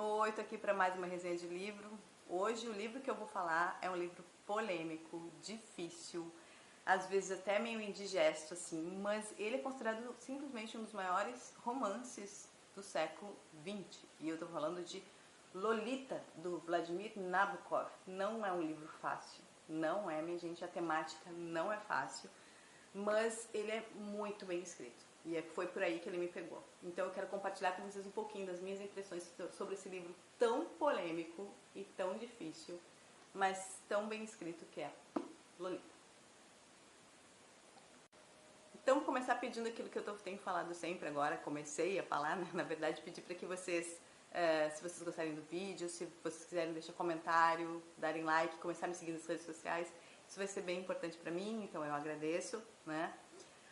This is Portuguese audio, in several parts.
Oi, tô aqui para mais uma resenha de livro. Hoje o livro que eu vou falar é um livro polêmico, difícil, às vezes até meio indigesto assim, mas ele é considerado simplesmente um dos maiores romances do século XX. E eu tô falando de Lolita, do Vladimir Nabokov. Não é um livro fácil, não é, minha gente, a temática não é fácil, mas ele é muito bem escrito. E foi por aí que ele me pegou. Então eu quero compartilhar com vocês um pouquinho das minhas impressões sobre esse livro tão polêmico e tão difícil, mas tão bem escrito que é Lolita. Então vou começar pedindo aquilo que eu tenho falado sempre agora, comecei a falar, né? Na verdade pedir para que vocês, se vocês gostarem do vídeo, se vocês quiserem deixar comentário, darem like, começar a me seguir nas redes sociais, isso vai ser bem importante para mim, então eu agradeço, né?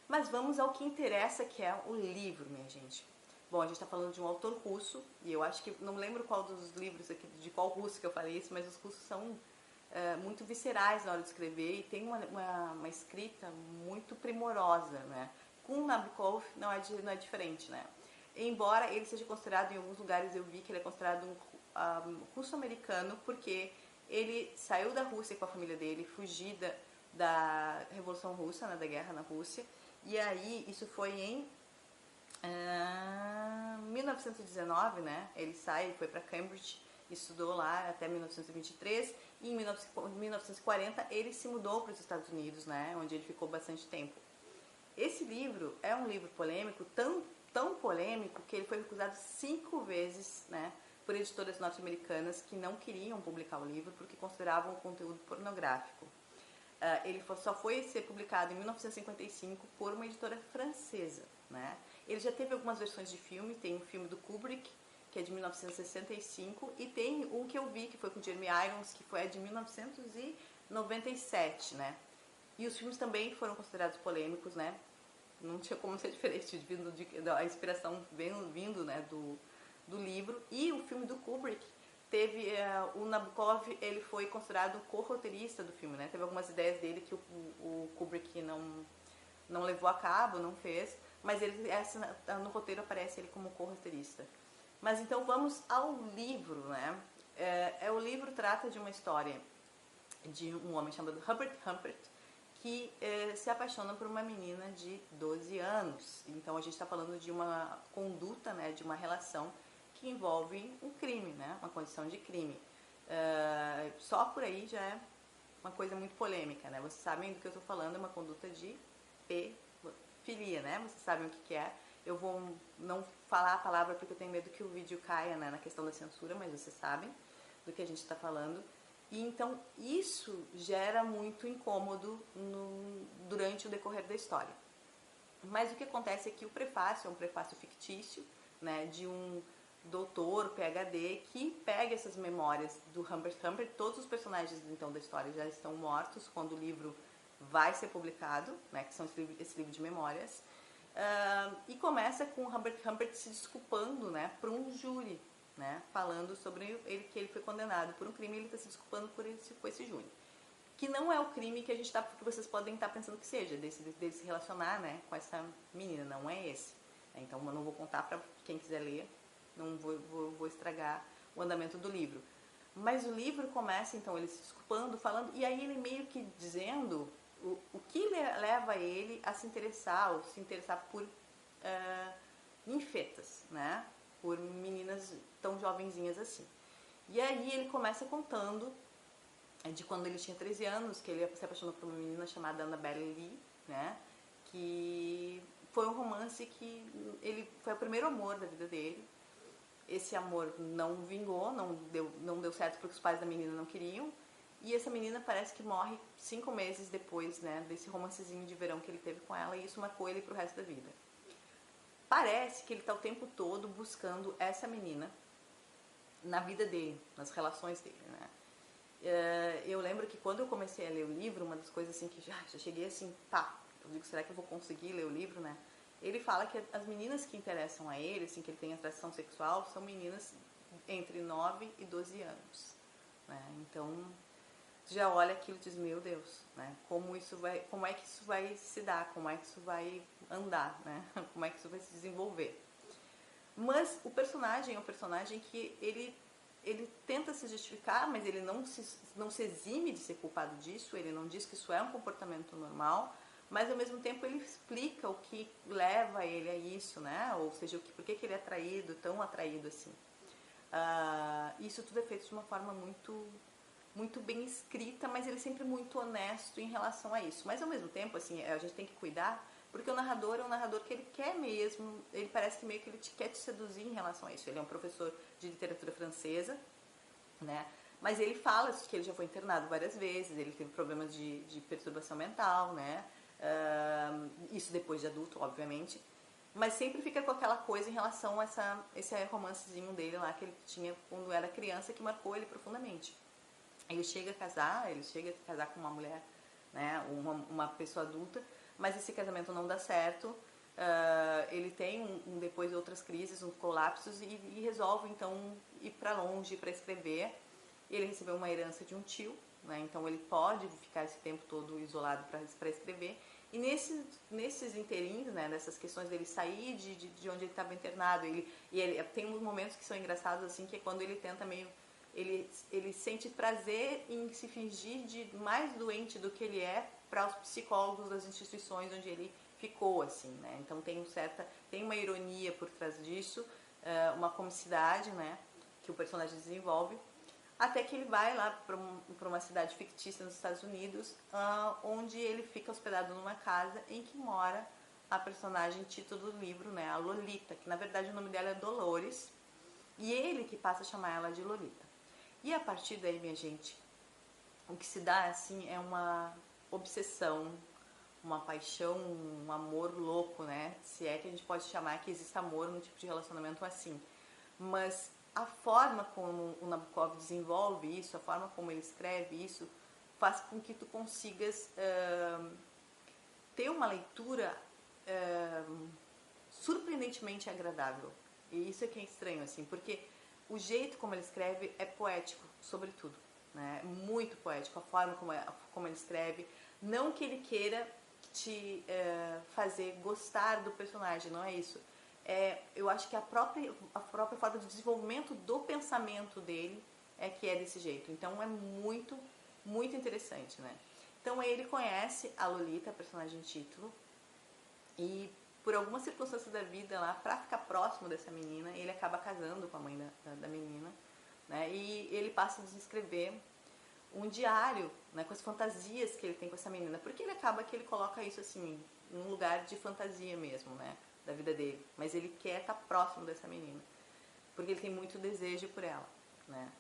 Mas vamos ao que interessa, que é o livro, minha gente. Bom, a gente está falando de um autor russo, e eu acho que, não lembro qual dos livros aqui, de qual russo que eu falei isso, mas os russos são muito viscerais na hora de escrever e tem uma escrita muito primorosa, né? Com Nabokov não é diferente, né? Embora ele seja considerado, em alguns lugares eu vi que ele é considerado um russo-americano, porque ele saiu da Rússia com a família dele, fugida da Revolução Russa, né, da guerra na Rússia, e aí isso foi em 1919, né? Ele sai, foi para Cambridge, estudou lá até 1923 e em 1940 ele se mudou para os Estados Unidos, né? Onde ele ficou bastante tempo. Esse livro é um livro polêmico, tão polêmico que ele foi recusado 5 vezes, né? Por editoras norte-americanas que não queriam publicar o livro porque consideravam o conteúdo pornográfico. Ele só foi ser publicado em 1955 por uma editora francesa, né? Ele já teve algumas versões de filme, tem um filme do Kubrick, que é de 1965, e tem um que eu vi, que foi com Jeremy Irons, que foi de 1997, né? E os filmes também foram considerados polêmicos, né? Não tinha como ser diferente, a inspiração vindo né, do livro. E o filme do Kubrick teve o Nabokov, ele foi considerado o co-roteirista do filme, né? Teve algumas ideias dele que o Kubrick não levou a cabo, não fez, mas ele no roteiro aparece ele como co-roteirista. Mas então vamos ao livro, né? O livro trata de uma história de um homem chamado Hubert Humphrey que se apaixona por uma menina de 12 anos. Então a gente está falando de uma conduta, né, de uma relação que envolve um crime, né, uma condição de crime. Só por aí já é uma coisa muito polêmica, né? Vocês sabem do que eu estou falando, é uma conduta de pedofilia, né? Vocês sabem o que é. Eu vou não falar a palavra porque eu tenho medo que o vídeo caia, né, na questão da censura, mas vocês sabem do que a gente está falando. E então isso gera muito incômodo durante o decorrer da história. Mas o que acontece é que o prefácio é um prefácio fictício, né, de um doutor, PhD, que pega essas memórias do Humbert Humphrey. Todos os personagens então da história já estão mortos quando o livro vai ser publicado, né, que são esse livro de memórias. E começa com o Humbert Humphrey se desculpando, né, para um júri, né, falando sobre que ele foi condenado por um crime e ele está se desculpando por esse júri. Que não é o crime que que vocês podem estar pensando que seja, dele se relacionar, né, com essa menina, não é esse. Então eu não vou contar para quem quiser ler, não vou estragar o andamento do livro. Mas o livro começa então ele se desculpando, falando, e aí ele meio que dizendo o que leva ele a se interessar, ou se interessar por ninfetas, né? Por meninas tão jovenzinhas assim. E aí ele começa contando de quando ele tinha 13 anos, que ele se apaixonou por uma menina chamada Annabelle Lee, né? Que foi um romance que foi o primeiro amor da vida dele. Esse amor não vingou, não deu certo porque os pais da menina não queriam. E essa menina parece que morre 5 meses depois, né, desse romancezinho de verão que ele teve com ela, e isso marcou ele pro resto da vida. Parece que ele está o tempo todo buscando essa menina na vida dele, nas relações dele, né? Eu lembro que quando eu comecei a ler o livro, uma das coisas assim que já cheguei assim, pá, eu digo, será que eu vou conseguir ler o livro, né? Ele fala que as meninas que interessam a ele, assim, que ele tem atração sexual, são meninas entre 9 e 12 anos, né? Então, já olha aquilo e diz, meu Deus, né? Como é que isso vai se dar, como é que isso vai andar, né? Como é que isso vai se desenvolver. Mas o personagem é um personagem que ele tenta se justificar, mas ele não se exime de ser culpado disso, ele não diz que isso é um comportamento normal, mas ao mesmo tempo ele explica o que leva ele a isso, né? Ou seja, por que ele é atraído, tão atraído assim. Isso tudo é feito de uma forma muito bem escrita, mas ele é sempre muito honesto em relação a isso. Mas ao mesmo tempo, assim, a gente tem que cuidar, porque o narrador é um narrador que ele quer mesmo, ele parece que meio que ele quer te seduzir em relação a isso. Ele é um professor de literatura francesa, né? Mas ele fala que ele já foi internado várias vezes, ele teve problemas de perturbação mental, né? Isso depois de adulto, obviamente. Mas sempre fica com aquela coisa em relação a esse romancezinho dele lá que ele tinha quando era criança, que marcou ele profundamente. Ele chega a casar com uma mulher, né, uma pessoa adulta, mas esse casamento não dá certo. Ele tem depois outras crises, uns colapsos e resolve então ir para longe para escrever. Ele recebeu uma herança de um tio, né, então ele pode ficar esse tempo todo isolado para escrever. E nesses inteirinhos, né, nessas questões dele sair de onde ele estava internado, ele tem uns momentos que são engraçados assim, que é quando ele tenta meio ele sente prazer em se fingir de mais doente do que ele é para os psicólogos das instituições onde ele ficou, assim, né? Então tem uma ironia por trás disso, uma comicidade, né, que o personagem desenvolve, até que ele vai lá para uma cidade fictícia nos Estados Unidos, onde ele fica hospedado numa casa em que mora a personagem título do livro, né, a Lolita, que na verdade o nome dela é Dolores, e ele que passa a chamar ela de Lolita. E a partir daí, minha gente, o que se dá assim é uma obsessão, uma paixão, um amor louco, né? Se é que a gente pode chamar que existe amor num tipo de relacionamento assim. Mas a forma como o Nabokov desenvolve isso, a forma como ele escreve isso, faz com que tu consigas ter uma leitura surpreendentemente agradável. E isso é que é estranho, assim, porque o jeito como ele escreve é poético, sobretudo, né? Muito poético, a forma como ele escreve. Não que ele queira te fazer gostar do personagem, não é isso. Eu acho que a própria forma de desenvolvimento do pensamento dele é que é desse jeito. Então é muito interessante, né? Então ele conhece a Lolita, a personagem título, e por alguma circunstância da vida lá, pra ficar próximo dessa menina, ele acaba casando com a mãe da menina, né? E ele passa a descrever um diário, né, com as fantasias que ele tem com essa menina, porque ele acaba que ele coloca isso assim, num lugar de fantasia mesmo, né, da vida dele, mas ele quer estar próximo dessa menina, porque ele tem muito desejo por ela, né.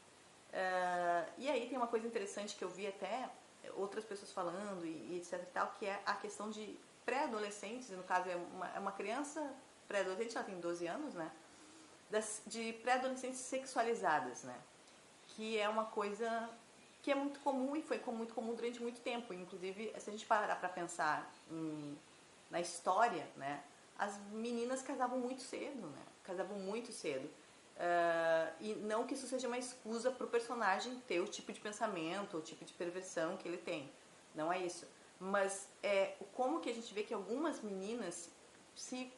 E aí tem uma coisa interessante que eu vi até outras pessoas falando e etc e tal, que é a questão de pré-adolescentes, no caso é uma criança pré-adolescente, ela tem 12 anos, né, de pré-adolescentes sexualizadas, né, que é uma coisa que é muito comum e foi muito comum durante muito tempo. Inclusive, se a gente parar para pensar na história, né, as meninas casavam muito cedo, né, casavam muito cedo. E não que isso seja uma excusa para o personagem ter o tipo de pensamento, o tipo de perversão que ele tem. Não é isso. Mas como que a gente vê que algumas meninas se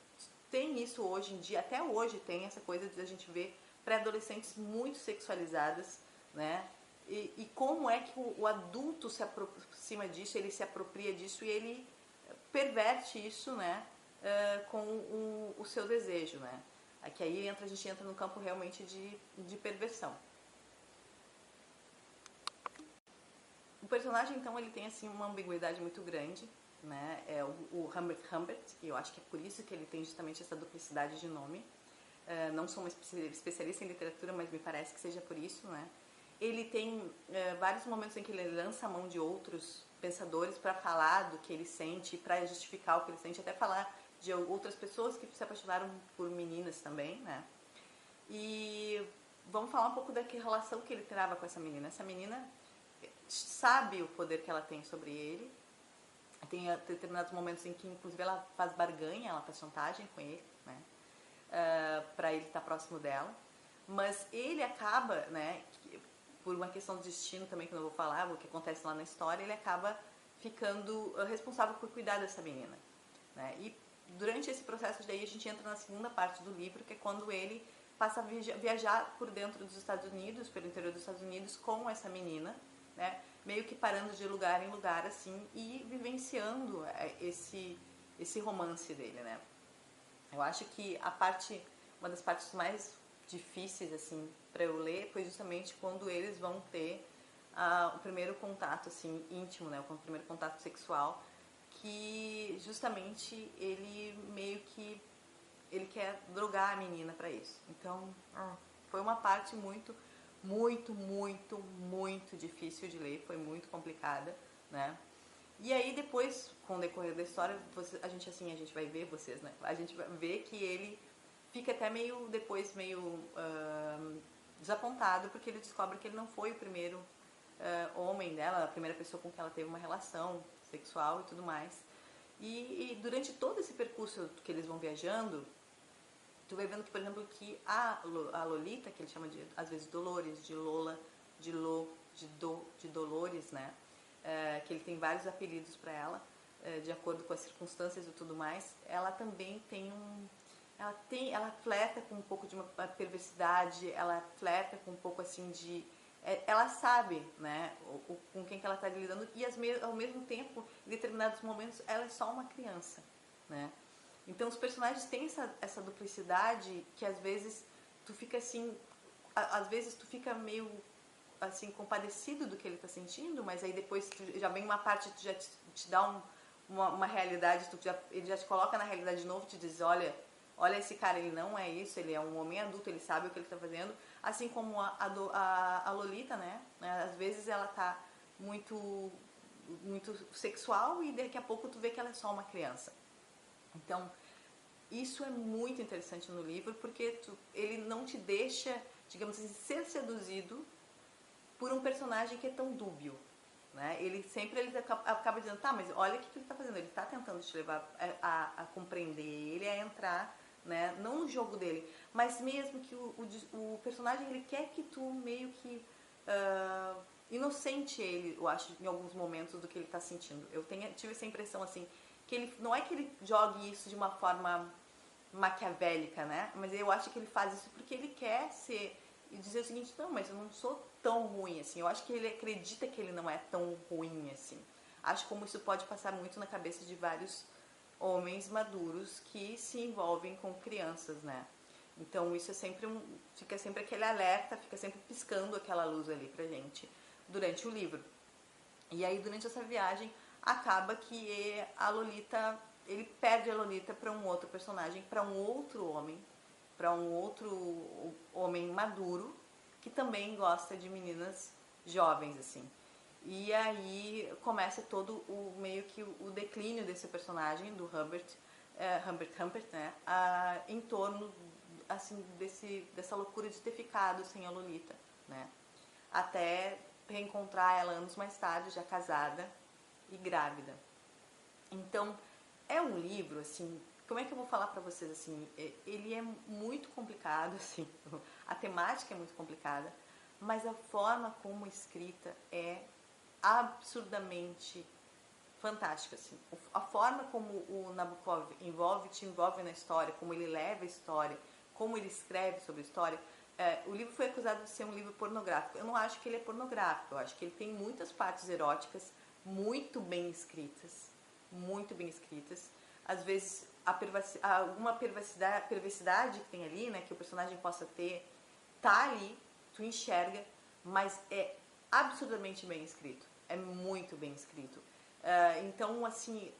tem isso hoje em dia, até hoje tem essa coisa de a gente ver pré-adolescentes muito sexualizadas, né? E como é que o adulto se aproxima disso, ele se apropria disso e ele perverte isso, né? Com o seu desejo, né? Aqui aí a gente entra no campo realmente de perversão. O personagem, então, ele tem assim uma ambiguidade muito grande, né? É o Humbert, e eu acho que é por isso que ele tem justamente essa duplicidade de nome. Não sou uma especialista em literatura, mas me parece que seja por isso, né? Ele tem vários momentos em que ele lança a mão de outros pensadores para falar do que ele sente, para justificar o que ele sente, até falar de outras pessoas que se apaixonaram por meninas também, né? E vamos falar um pouco da relação que ele trava com essa menina. Essa menina sabe o poder que ela tem sobre ele. Tem determinados momentos em que, inclusive, ela faz barganha, ela faz chantagem com ele, né? Para ele estar próximo dela. Mas ele acaba, né, por uma questão de destino também, que eu não vou falar, o que acontece lá na história, ele acaba ficando responsável por cuidar dessa menina, né? E durante esse processo daí a gente entra na segunda parte do livro, que é quando ele passa a viajar por dentro dos Estados Unidos, pelo interior dos Estados Unidos, com essa menina, né? Meio que parando de lugar em lugar, assim, e vivenciando esse romance dele, né? Eu acho que uma das partes mais difíceis, assim, para eu ler foi justamente quando eles vão ter o primeiro contato, assim, íntimo, né? O primeiro contato sexual, que justamente ele meio que ele quer drogar a menina para isso. Então, foi uma parte muito, muito, muito, muito difícil de ler, foi muito complicada, né? E aí depois, com o decorrer da história, a gente vai ver vocês, né? A gente vai ver que ele fica até meio, depois meio desapontado, porque ele descobre que ele não foi o primeiro homem dela, a primeira pessoa com que ela teve uma relação sexual e tudo mais. E durante todo esse percurso que eles vão viajando, tu vai vendo que, por exemplo, que a Lolita, que ele chama de, às vezes, Dolores, de Lola, de Lô, de Dolores, né? Que ele tem vários apelidos para ela, de acordo com as circunstâncias e tudo mais. Ela também tem ela flerta com um pouco de uma perversidade, ela flerta com um pouco assim de ela sabe, né, com quem que ela está lidando, e ao mesmo tempo, em determinados momentos, ela é só uma criança, né? Então os personagens têm essa duplicidade que às vezes tu fica assim, às vezes tu fica meio assim compadecido do que ele está sentindo, mas aí depois já vem uma parte que já te dá uma realidade, ele já te coloca na realidade de novo, te diz, olha esse cara, ele não é isso, ele é um homem adulto, ele sabe o que ele está fazendo, assim como a Lolita, né? Às vezes ela tá muito sexual e daqui a pouco tu vê que ela é só uma criança. Então, isso é muito interessante no livro, porque ele não te deixa, digamos assim, ser seduzido por um personagem que é tão dúbio, né? Ele acaba dizendo, tá, mas olha o que ele está fazendo, ele está tentando te levar a compreender ele, a entrar, né? Não no jogo dele, mas mesmo que o personagem, ele quer que tu meio que inocente ele, eu acho, em alguns momentos do que ele está sentindo. Tive essa impressão, assim, que ele não é que ele jogue isso de uma forma maquiavélica, né? Mas eu acho que ele faz isso porque ele quer ser e dizer o seguinte, não, mas eu não sou tão ruim assim. Eu acho que ele acredita que ele não é tão ruim assim. Acho como isso pode passar muito na cabeça de vários homens maduros que se envolvem com crianças, né? Então isso é sempre fica sempre aquele alerta, fica sempre piscando aquela luz ali pra gente durante o livro. E aí durante essa viagem acaba que a Lolita, ele perde a Lolita para um outro personagem, para um outro homem maduro que também gosta de meninas jovens assim. E aí começa todo o meio que o declínio desse personagem do Humbert, né, em torno assim dessa loucura de ter ficado sem a Lolita, né? Até reencontrar ela anos mais tarde, já casada e grávida. Então, é um livro, assim, como é que eu vou falar pra vocês, assim, ele é muito complicado, assim, a temática é muito complicada, mas a forma como escrita é absurdamente fantástica, assim. A forma como o Nabokov te envolve na história, como ele leva a história, como ele escreve sobre a história. O livro foi acusado de ser um livro pornográfico. Eu não acho que ele é pornográfico, eu acho que ele tem muitas partes eróticas muito bem escritas, muito bem escritas. Às vezes, alguma perversidade que tem ali, né, que o personagem possa ter, tá ali, tu enxerga, mas é absurdamente bem escrito. É muito bem escrito. Então, assim,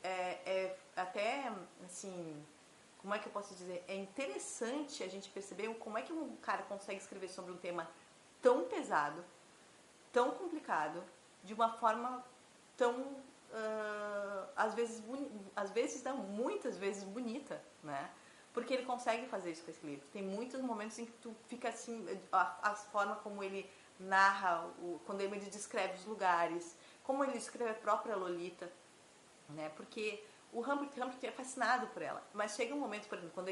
até, assim, como é que eu posso dizer? É interessante a gente perceber como é que um cara consegue escrever sobre um tema tão pesado, tão complicado, de uma forma tão, não, muitas vezes bonita, né? Porque ele consegue fazer isso com esse livro. Tem muitos momentos em que tu fica assim, a forma como ele narra, quando ele descreve os lugares, como ele descreve a própria Lolita, né? Porque o Humbert é fascinado por ela, mas chega um momento, por exemplo, quando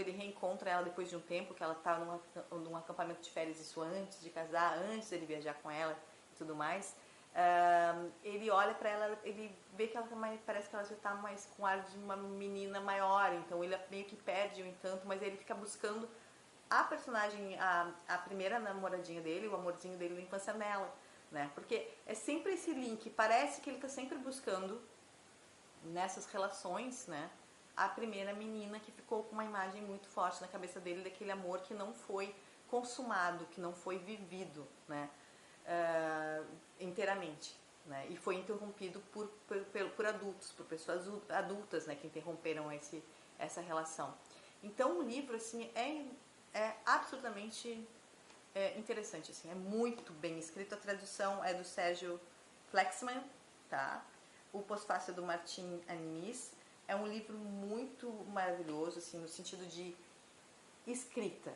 ele reencontra ela depois de um tempo, que ela está num acampamento de férias, isso antes de casar, antes dele viajar com ela e tudo mais, Ele olha pra ela, ele vê que ela tá mais, parece que ela já tá mais com ar de uma menina maior, então ele meio que perde o encanto, mas ele fica buscando a personagem, a primeira namoradinha dele, o amorzinho dele da infância nela, né? Porque é sempre esse link, parece que ele tá sempre buscando nessas relações, né? A primeira menina que ficou com uma imagem muito forte na cabeça dele daquele amor que não foi consumado, que não foi vivido, né? Inteiramente, né? E foi interrompido por adultos, por pessoas adultas, né? Que interromperam essa relação. Então o livro assim é absolutamente interessante, assim, é muito bem escrito. A tradução é do Sérgio Flexman, tá? O Pós-Fácil do Martim Anis. É um livro muito maravilhoso, assim, no sentido de escrita.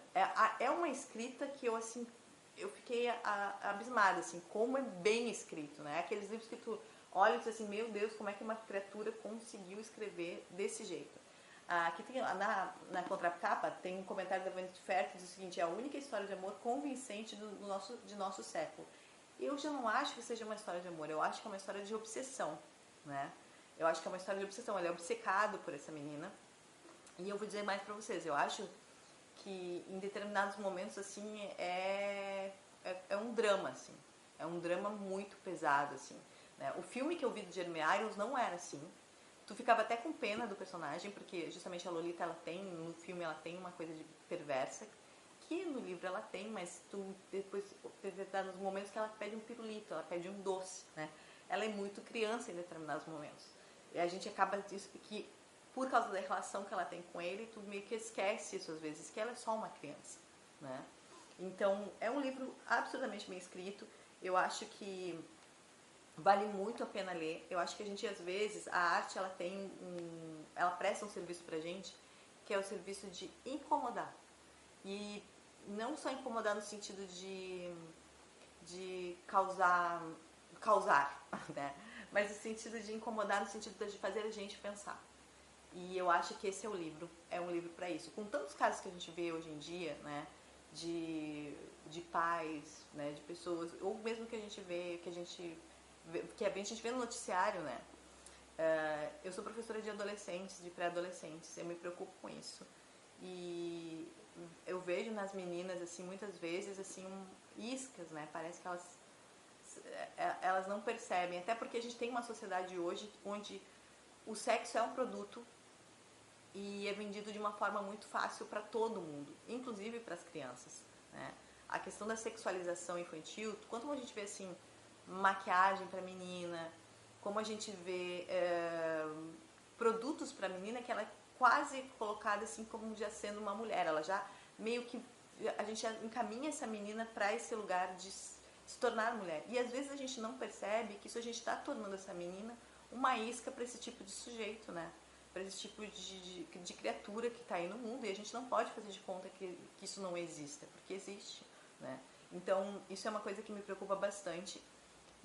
É uma escrita que eu, assim, eu fiquei abismada, assim, como é bem escrito, né? Aqueles livros que tu olha e diz assim, meu Deus, como é que uma criatura conseguiu escrever desse jeito? Aqui tem, na contracapa tem um comentário da Vanity Fair que diz o seguinte: é a única história de amor convincente de nosso século. Eu já não acho que seja uma história de amor, eu acho que é uma história de obsessão, né? Eu acho que é uma história de obsessão, ele é obcecado por essa menina. E eu vou dizer mais pra vocês, eu acho que em determinados momentos, assim, é um drama, assim. É um drama muito pesado, assim. Né? O filme que eu vi do Jeremy Irons não era assim. Tu ficava até com pena do personagem, porque justamente a Lolita, ela tem, no filme ela tem uma coisa de perversa, que no livro ela tem, mas tu depois tá nos momentos que ela pede um pirulito, ela pede um doce, né? Ela é muito criança em determinados momentos. E a gente acaba disso que por causa da relação que ela tem com ele, tu meio que esquece isso às vezes, que ela é só uma criança, né? Então, é um livro absolutamente bem escrito. Eu acho que vale muito a pena ler. Eu acho que a gente, às vezes, a arte, ela presta um serviço pra gente, que é o serviço de incomodar. E não só incomodar no sentido de causar, né? Mas no sentido de incomodar, no sentido de fazer a gente pensar. E eu acho que esse é um livro para isso. Com tantos casos que a gente vê hoje em dia, né, de pais, né, de pessoas, ou mesmo que a gente vê, que a gente vê no noticiário, né. Eu sou professora de adolescentes, de pré-adolescentes, eu me preocupo com isso. E eu vejo nas meninas, assim, muitas vezes, assim, iscas, né, parece que elas não percebem, até porque a gente tem uma sociedade hoje onde o sexo é um produto e é vendido de uma forma muito fácil para todo mundo, inclusive para as crianças, né? A questão da sexualização infantil, quanto a gente vê assim maquiagem para menina, como a gente vê produtos para menina que ela é quase colocada assim como já sendo uma mulher, ela já meio que a gente encaminha essa menina para esse lugar de se tornar mulher. E às vezes a gente não percebe que isso a gente está tornando essa menina uma isca para esse tipo de sujeito, né? Para esse tipo de criatura que está aí no mundo, e a gente não pode fazer de conta que isso não exista, porque existe, né? Então, isso é uma coisa que me preocupa bastante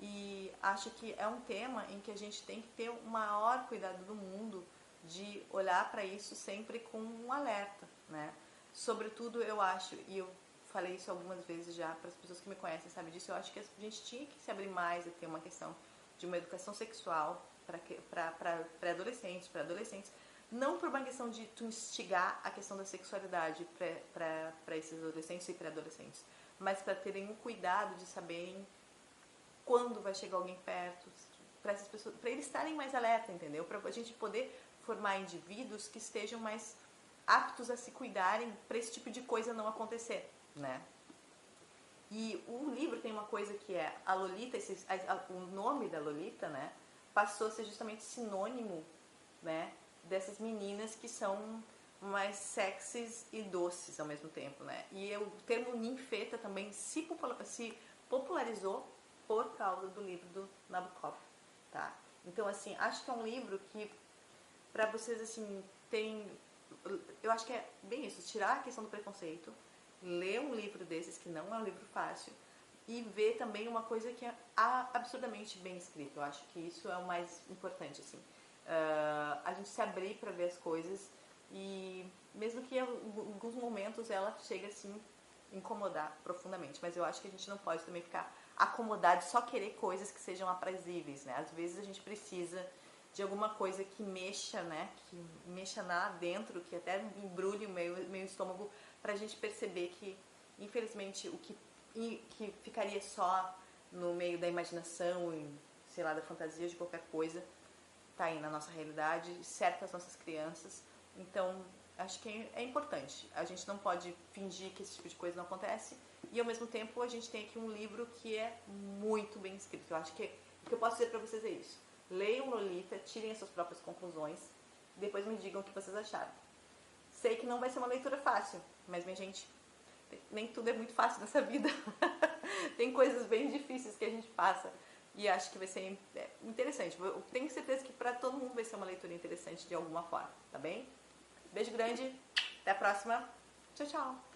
e acho que é um tema em que a gente tem que ter o maior cuidado do mundo de olhar para isso sempre com um alerta, né? Sobretudo, eu acho, e eu falei isso algumas vezes já para as pessoas que me conhecem, sabe disso, eu acho que a gente tinha que se abrir mais a ter uma questão de uma educação sexual para pré-adolescentes, para adolescentes, não por uma questão de tu instigar a questão da sexualidade para esses adolescentes e pré-adolescentes, mas para terem o cuidado de saberem quando vai chegar alguém perto, para essas pessoas, para eles estarem mais alerta, entendeu? Para a gente poder formar indivíduos que estejam mais aptos a se cuidarem para esse tipo de coisa não acontecer, né? E o livro tem uma coisa que é a Lolita, o nome da Lolita, né, passou a ser justamente sinônimo, né, dessas meninas que são mais sexys e doces ao mesmo tempo, né? E o termo ninfeta também se popularizou por causa do livro do Nabokov, tá? Então, assim, acho que é um livro que, para vocês, assim, eu acho que é bem isso, tirar a questão do preconceito, ler um livro desses, que não é um livro fácil, e ver também uma coisa que é absurdamente bem escrita. Eu acho que isso é o mais importante, assim. A gente se abrir para ver as coisas e mesmo que em alguns momentos ela chega assim incomodar profundamente, mas eu acho que a gente não pode também ficar acomodado e só querer coisas que sejam aprazíveis, né? Às vezes a gente precisa de alguma coisa que mexa, né? Que mexa lá dentro, que até embrulhe o meu estômago, pra gente perceber que, infelizmente, o que ficaria só no meio da imaginação e, sei lá, da fantasia de qualquer coisa, tá aí na nossa realidade, cerca as nossas crianças. Então, acho que é importante. A gente não pode fingir que esse tipo de coisa não acontece. E, ao mesmo tempo, a gente tem aqui um livro que é muito bem escrito. Eu acho que o que eu posso dizer pra vocês é isso. Leiam Lolita, tirem as suas próprias conclusões. E depois me digam o que vocês acharam. Sei que não vai ser uma leitura fácil, mas, minha gente, nem tudo é muito fácil nessa vida. Tem coisas bem difíceis que a gente passa. E acho que vai ser interessante. Eu tenho certeza que para todo mundo vai ser uma leitura interessante de alguma forma, tá bem? Beijo grande, até a próxima. Tchau, tchau.